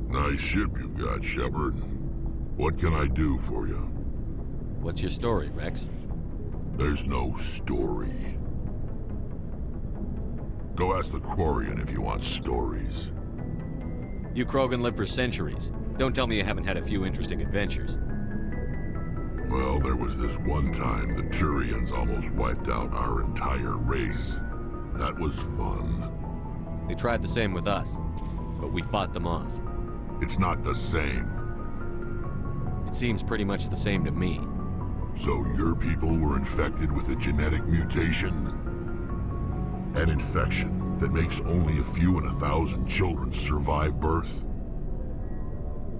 Nice ship you've got, Shepard. What can I do for you? What's your story, Rex? There's no story. Go ask the Quarian if you want stories. You Krogan lived for centuries. Don't tell me you haven't had a few interesting adventures. Well, there was this one time the Turians almost wiped out our entire race. That was fun. They tried the same with us, but we fought them off. It's not the same. It seems pretty much the same to me. So your people were infected with a genetic mutation? An infection that makes only a few in 1,000 children survive birth?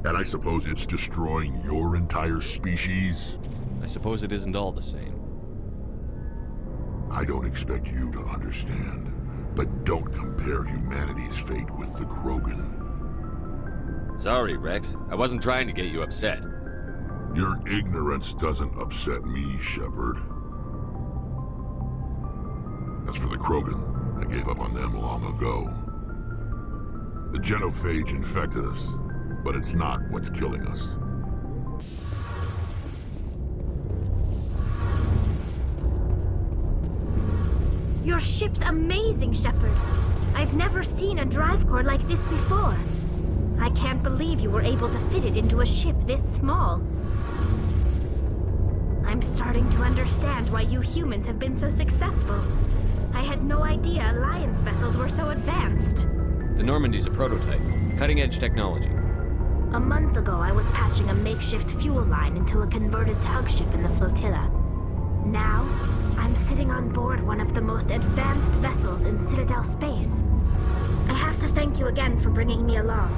And I suppose it's destroying your entire species? I suppose it isn't all the same. I don't expect you to understand, but don't compare humanity's fate with the Krogan. Sorry, Rex. I wasn't trying to get you upset. Your ignorance doesn't upset me, Shepard. As for the Krogan, I gave up on them long ago. The genophage infected us, but it's not what's killing us. Your ship's amazing, Shepard. I've never seen a drive core like this before. I can't believe you were able to fit it into a ship this small. I'm starting to understand why you humans have been so successful. I had no idea Alliance vessels were so advanced. The Normandy's a prototype. Cutting-edge technology. A month ago, I was patching a makeshift fuel line into a converted tug ship in the flotilla. Now, I'm sitting on board one of the most advanced vessels in Citadel space. I have to thank you again for bringing me along.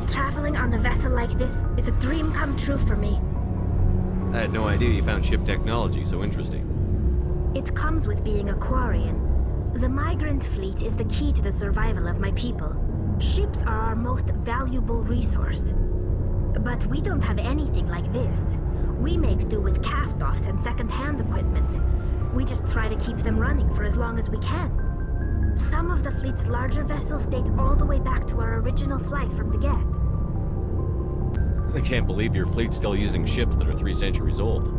Traveling on a vessel like this is a dream come true for me. I had no idea you found ship technology so interesting. It comes with being a Quarian. The migrant fleet is the key to the survival of my people. Ships are our most valuable resource. But we don't have anything like this. We make do with cast-offs and second-hand equipment. We just try to keep them running for as long as we can. Some of the fleet's larger vessels date all the way back to our original flight from the Geth. I can't believe your fleet's still using ships that are 3 centuries old.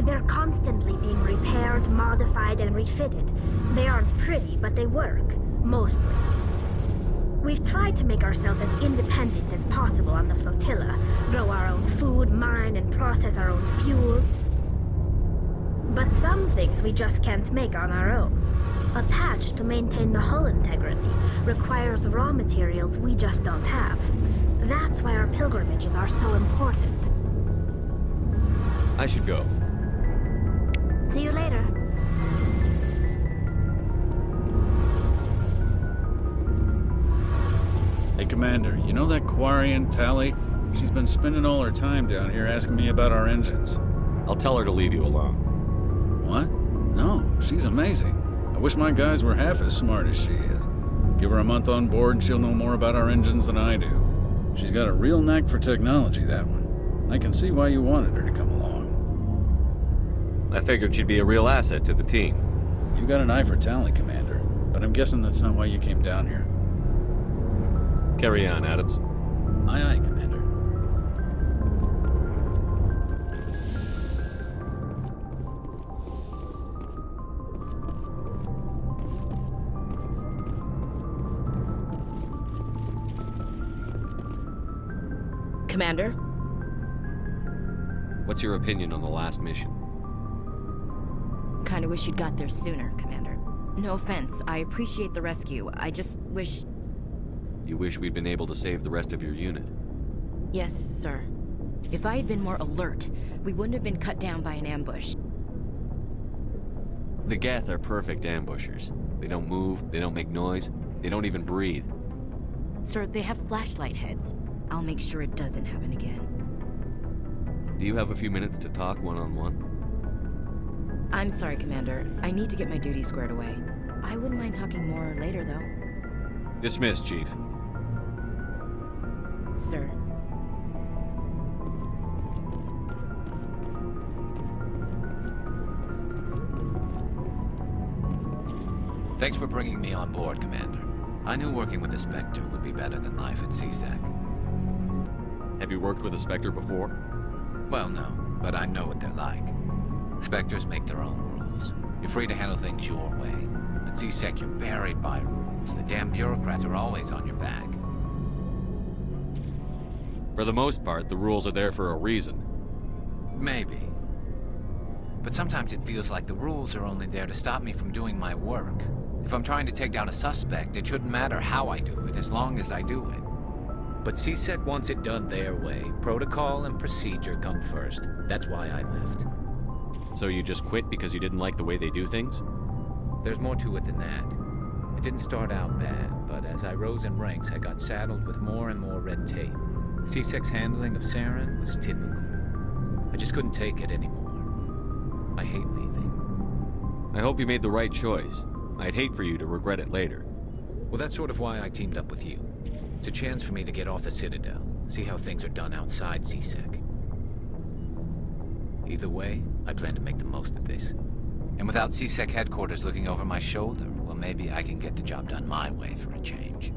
They're constantly being repaired, modified, and refitted. They aren't pretty, but they work. Mostly. We've tried to make ourselves as independent as possible on the flotilla. Grow our own food, mine, and process our own fuel. But some things we just can't make on our own. A patch to maintain the hull integrity requires raw materials we just don't have. That's why our pilgrimages are so important. I should go. See you later. Hey, Commander, you know that Quarian, Tally? She's been spending all her time down here asking me about our engines. I'll tell her to leave you alone. What? No, she's amazing. I wish my guys were half as smart as she is. Give her a month on board and she'll know more about our engines than I do. She's got a real knack for technology, that one. I can see why you wanted her to come along. I figured she'd be a real asset to the team. You got an eye for Tally, Commander, but I'm guessing that's not why you came down here. Carry on, Adams. Aye, aye, Commander. Commander? What's your opinion on the last mission? Kinda wish you'd got there sooner, Commander. No offense, I appreciate the rescue. I just wish... You wish we'd been able to save the rest of your unit? Yes, sir. If I had been more alert, we wouldn't have been cut down by an ambush. The Geth are perfect ambushers. They don't move, they don't make noise, they don't even breathe. Sir, they have flashlight heads. I'll make sure it doesn't happen again. Do you have a few minutes to talk one-on-one? I'm sorry, Commander. I need to get my duties squared away. I wouldn't mind talking more later, though. Dismissed, Chief. Sir. Thanks for bringing me on board, Commander. I knew working with the Spectre would be better than life at CSEC. Have you worked with a Spectre before? Well, no, but I know what they're like. Spectres make their own rules. You're free to handle things your way. At C-Sec, you're buried by rules. The damn bureaucrats are always on your back. For the most part, the rules are there for a reason. Maybe. But sometimes it feels like the rules are only there to stop me from doing my work. If I'm trying to take down a suspect, it shouldn't matter how I do it, as long as I do it. But C-Sec wants it done their way. Protocol and procedure come first. That's why I left. So you just quit because you didn't like the way they do things? There's more to it than that. It didn't start out bad, but as I rose in ranks, I got saddled with more and more red tape. C-Sec's handling of Saren was typical. I just couldn't take it anymore. I hate leaving. I hope you made the right choice. I'd hate for you to regret it later. Well, that's sort of why I teamed up with you. It's a chance for me to get off the Citadel, see how things are done outside C-Sec. Either way, I plan to make the most of this. And without C-Sec headquarters looking over my shoulder, well, maybe I can get the job done my way for a change.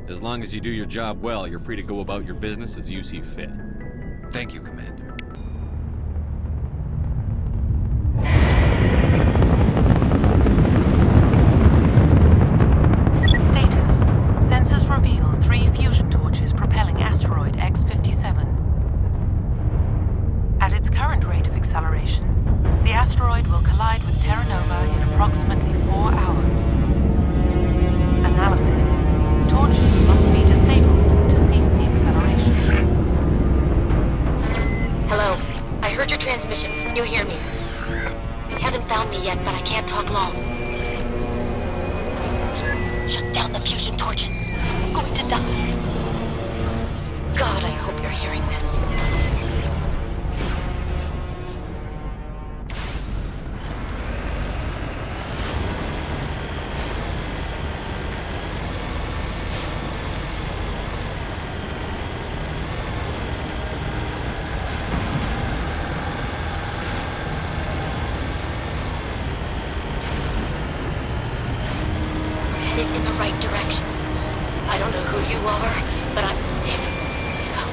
As long as you do your job well, you're free to go about your business as you see fit. Thank you, Commander. Status. Sensors reveal 3 fusion torches propelling asteroid X-57. At its current rate of acceleration, the asteroid will collide with Terra Nova in approximately 4 hours. Analysis. Torches must be disabled to cease the acceleration. Hello. I heard your transmission. Can you hear me? You haven't found me yet, but I can't talk long. Shut down the fusion torches. I'm going to die. God, I hope you're hearing this. Headed in the right direction. I don't know who you are, but I'm damn. Go.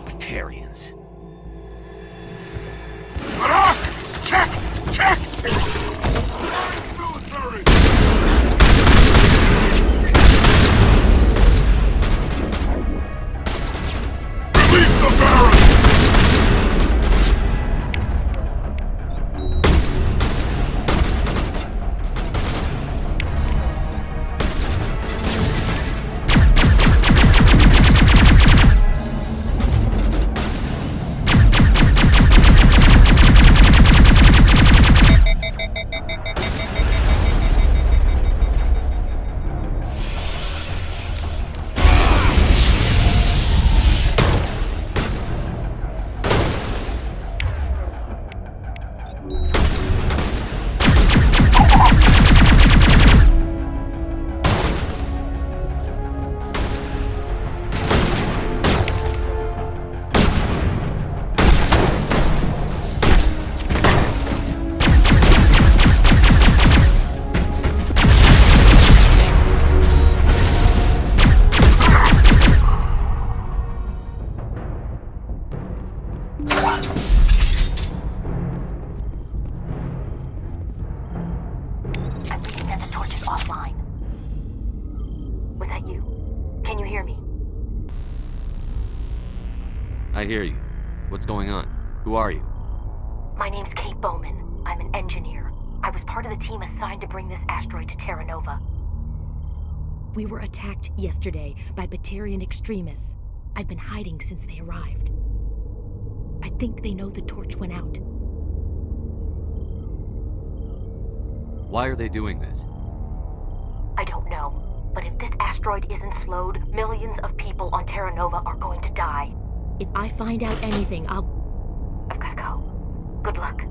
Batarians. Check! Check! Release the Baron! I'm reading that the torch is offline. Was that you? Can you hear me? I hear you. What's going on? Who are you? My name's Kate Bowman. I'm an engineer. I was part of the team assigned to bring this asteroid to Terra Nova. We were attacked yesterday by Batarian extremists. I've been hiding since they arrived. I think they know the torch went out. Why are they doing this? I don't know. But if this asteroid isn't slowed, millions of people on Terra Nova are going to die. If I find out anything, I've gotta go. Good luck.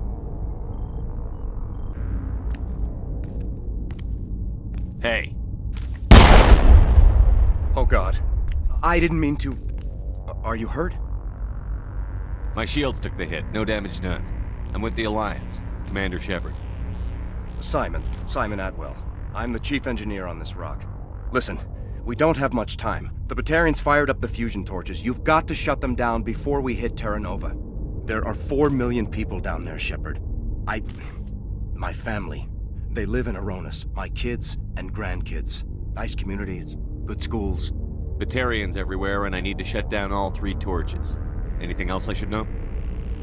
Hey. Oh God. I didn't mean to... Are you hurt? My shields took the hit. No damage done. I'm with the Alliance. Commander Shepard. Simon Atwell. I'm the chief engineer on this rock. Listen, we don't have much time. The Batarians fired up the fusion torches. You've got to shut them down before we hit Terra Nova. There are 4 million people down there, Shepard. My family. They live in Aronis. My kids and grandkids. Nice communities, good schools. Batarians everywhere, and I need to shut down all 3 torches. Anything else I should know?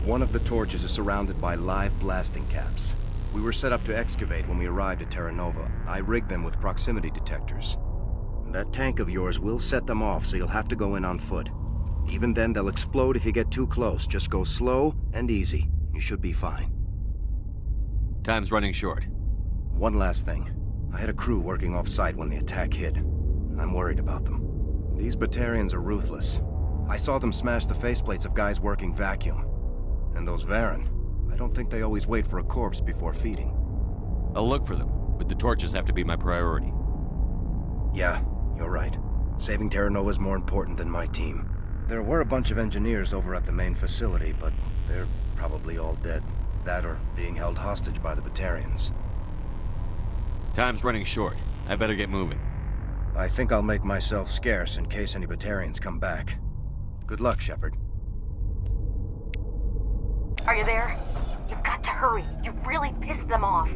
One of the torches is surrounded by live blasting caps. We were set up to excavate when we arrived at Terra Nova. I rigged them with proximity detectors. That tank of yours will set them off, so you'll have to go in on foot. Even then, they'll explode if you get too close. Just go slow and easy. You should be fine. Time's running short. One last thing. I had a crew working off-site when the attack hit. I'm worried about them. These Batarians are ruthless. I saw them smash the faceplates of guys working vacuum. And those Varen, I don't think they always wait for a corpse before feeding. I'll look for them, but the torches have to be my priority. Yeah, you're right. Saving Terra Nova is more important than my team. There were a bunch of engineers over at the main facility, but they're probably all dead. That or being held hostage by the Batarians. Time's running short. I better get moving. I think I'll make myself scarce in case any Batarians come back. Good luck, Shepard. Are you there? You've got to hurry. You've really pissed them off.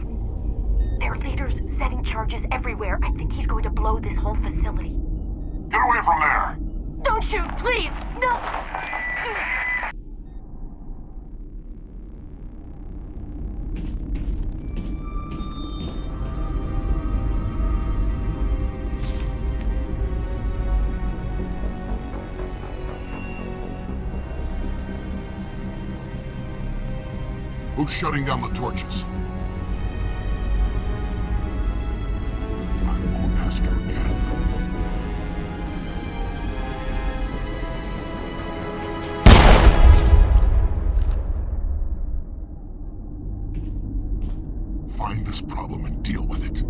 Their leader's setting charges everywhere. I think he's going to blow this whole facility. Get away from there! Don't shoot, please! No! Who's shutting down the torches? I won't ask you again. Find this problem and deal with it.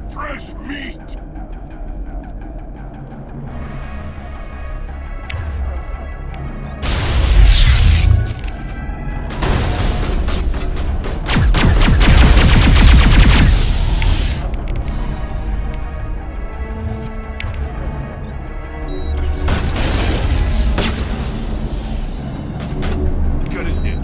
Fresh meat! Good as new.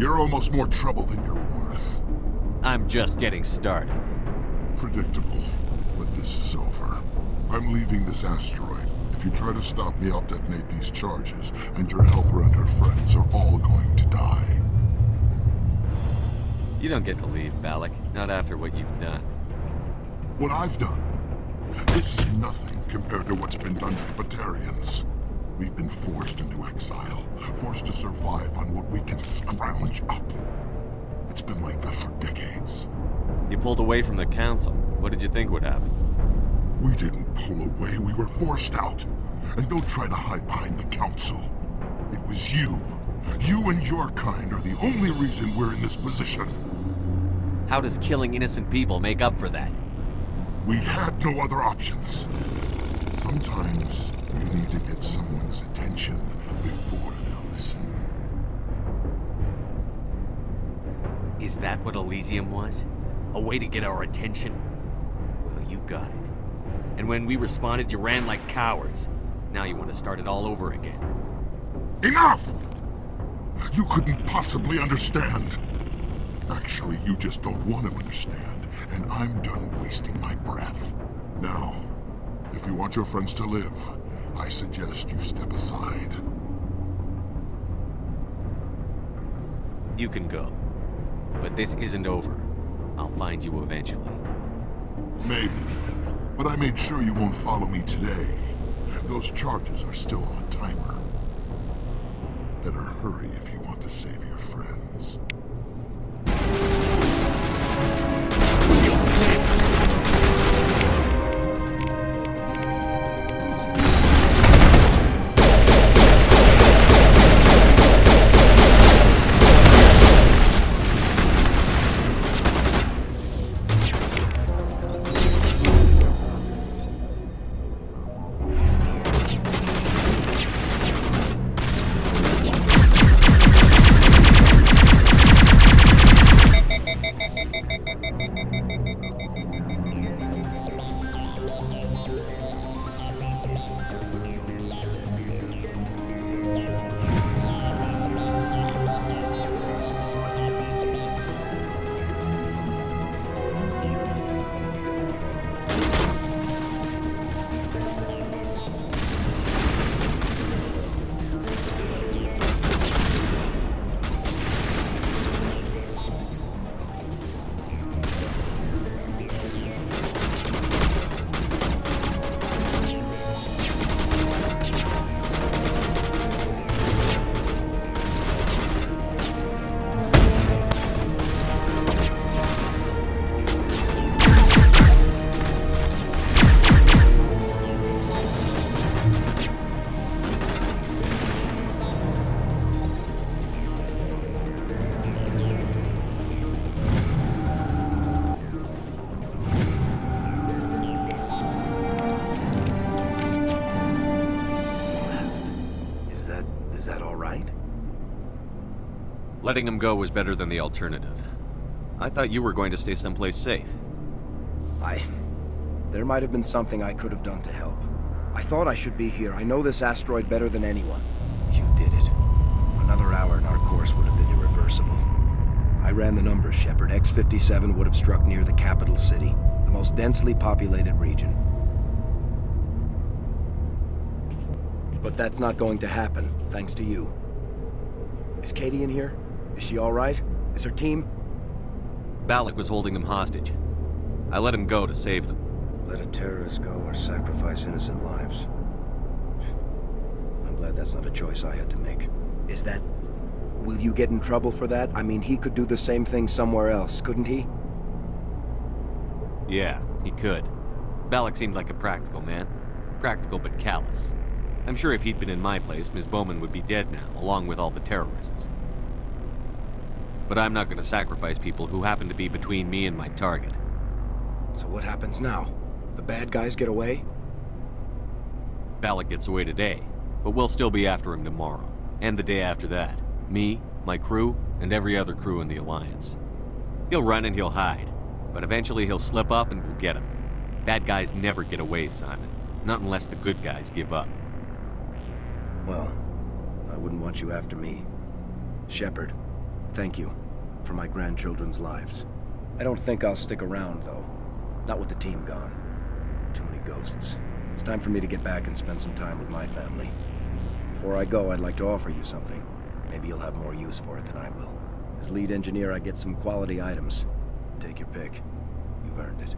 You're almost more trouble than you're worth. I'm just getting started. Predictable, but this is over. I'm leaving this asteroid. If you try to stop me, I'll detonate these charges, and your helper and her friends are all going to die. You don't get to leave, Balak. Not after what you've done. What I've done? This is nothing compared to what's been done to the Batarians. We've been forced into exile, forced to survive on what we can scrounge up. It's been like that for decades. You pulled away from the Council. What did you think would happen? We didn't pull away, we were forced out. And don't try to hide behind the Council. It was you. You and your kind are the only reason we're in this position. How does killing innocent people make up for that? We had no other options. Sometimes you need to get someone's attention before they'll listen. Is that what Elysium was? A way to get our attention? Well, you got it. And when we responded, you ran like cowards. Now you want to start it all over again. Enough! You couldn't possibly understand. Actually, you just don't want to understand, and I'm done wasting my breath. Now, if you want your friends to live, I suggest you step aside. You can go. But this isn't over. I'll find you eventually. Maybe. But I made sure you won't follow me today. Those charges are still on a timer. Better hurry if you want to save your friends. Is that all right? Letting him go was better than the alternative. I thought you were going to stay someplace safe. There might have been something I could have done to help. I thought I should be here. I know this asteroid better than anyone. You did it. Another hour and our course would have been irreversible. I ran the numbers, Shepard. X-57 would have struck near the capital city, the most densely populated region. But that's not going to happen, thanks to you. Is Katie in here? Is she all right? Is her team? Balak was holding them hostage. I let him go to save them. Let a terrorist go or sacrifice innocent lives. I'm glad that's not a choice I had to make. Is that... Will you get in trouble for that? I mean, he could do the same thing somewhere else, couldn't he? Yeah, he could. Balak seemed like a practical man. Practical but callous. I'm sure if he'd been in my place, Ms. Bowman would be dead now, along with all the terrorists. But I'm not going to sacrifice people who happen to be between me and my target. So what happens now? The bad guys get away? Balak gets away today, but we'll still be after him tomorrow, and the day after that. Me, my crew, and every other crew in the Alliance. He'll run and he'll hide, but eventually he'll slip up and we'll get him. Bad guys never get away, Simon. Not unless the good guys give up. Well, I wouldn't want you after me. Shepard, Thank you for my grandchildren's lives. I don't think I'll stick around, though. Not with the team gone. Too many ghosts. It's time for me to get back and spend some time with my family. Before I go, I'd like to offer you something. Maybe you'll have more use for it than I will. As lead engineer, I get some quality items. Take your pick. You've earned it.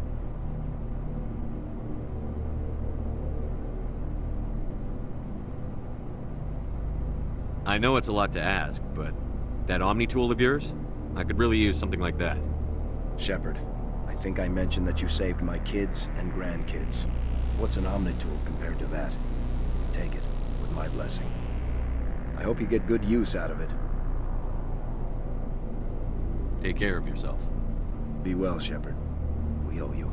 I know it's a lot to ask, but that Omni tool of yours? I could really use something like that. Shepard, I think I mentioned that you saved my kids and grandkids. What's an Omni tool compared to that? Take it, with my blessing. I hope you get good use out of it. Take care of yourself. Be well, Shepard. We owe you.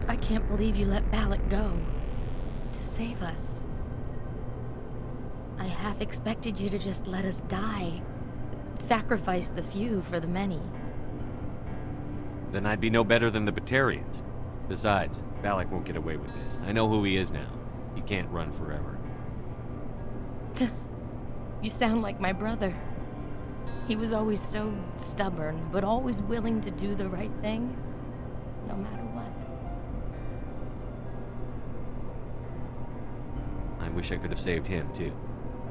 I can't believe you let Balak go. To save us. I half expected you to just let us die. Sacrifice the few for the many. Then I'd be no better than the Batarians. Besides, Balak won't get away with this. I know who he is now. He can't run forever. You sound like my brother. He was always so stubborn, but always willing to do the right thing, no matter what. I wish I could have saved him, too.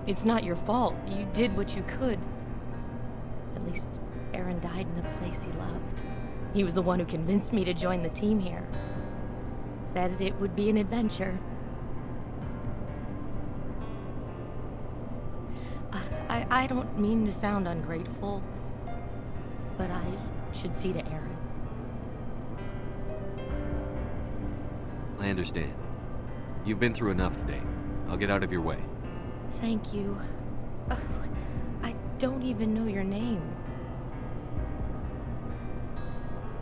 It's not your fault. You did what you could. At least, Aaron died in a place he loved. He was the one who convinced me to join the team here. Said it would be an adventure. I don't mean to sound ungrateful, but I should see to Aaron. I understand. You've been through enough today. I'll get out of your way. Thank you. Oh, I don't even know your name.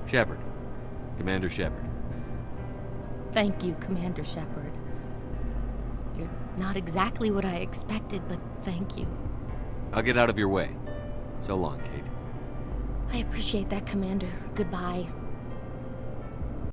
Shepard. Commander Shepard. Thank you, Commander Shepard. You're not exactly what I expected, but thank you. I'll get out of your way. So long, Kate. I appreciate that, Commander. Goodbye.